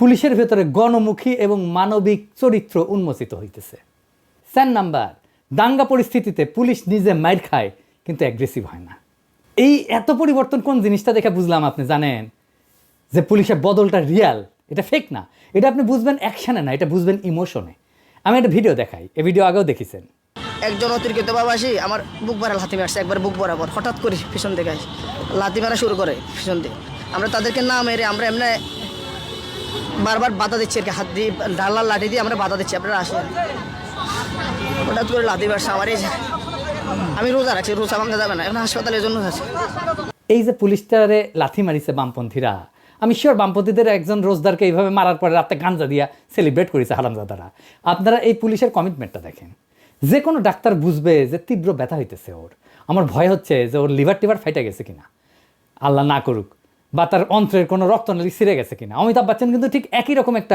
পুলিশের ভেতরে গণমুখী এবং মানবিক চরিত্র উন্মোচিত হইতেছে। 4 নাম্বার, দাঙ্গা পরিস্থিতিতে পুলিশ নিজে মাইর খায় কিন্তু অ্যাগ্রেসিভ হয় না। এই এত পরিবর্তন কোন জিনিসটা দেখে বুঝলাম আপনি জানেন যে পুলিশের বদলটা রিয়াল, এটা ফেক না। এটা আপনি বুঝবেন অ্যাকশনে না, এটা বুঝবেন ইমোশনে। আমি একটা ভিডিও দেখাই, এই ভিডিও আগেও দেখেছেন। একজন অতিরিক্ত বাবাসী আমার বুক ভরা লাথি মারছে, একবার বুক বরাবর হঠাৎ করে পিছন থেকে আসে লাথি মারা শুরু করে পিছন থেকে। আমরা তাদেরকে না মেরে আমরা এমনি বারবার বাধা দিচ্ছি আর কি, হাত দিয়ে ডালার লাঠি দিয়ে আমরা বাধা দিচ্ছি আপনারা আসেন। হঠাৎ করে লাথি মারছে আমার এই যে আমি রোজা রাখছি, রোজা ভাঙা যাবে না, এখন হাসপাতালের জন্য আছে। এই যে পুলিশটারে লাথি মারিছে বামপন্থীরা, আমি শিওর বামপন্থীদের একজন রোজদারকে এইভাবে মারার পরে রাতে গাঞ্জা দিয়া সেলিব্রেট করেছে হারামজাদারা। আপনারা এই পুলিশের কমিটমেন্টটা দেখেন। যে কোনো ডাক্তার বুঝবে যে তীব্র ব্যথা হইতেছে ওর। আমার ভয় হচ্ছে যে ওর লিভার টিভার ফাইটা গেছে কিনা, আল্লাহ না করুক, বা তার অন্ত্রের কোনো রক্তনালী ছিঁড়ে গেছে কিনা। অমিতাভ বচ্চন কিন্তু ঠিক একই রকম একটা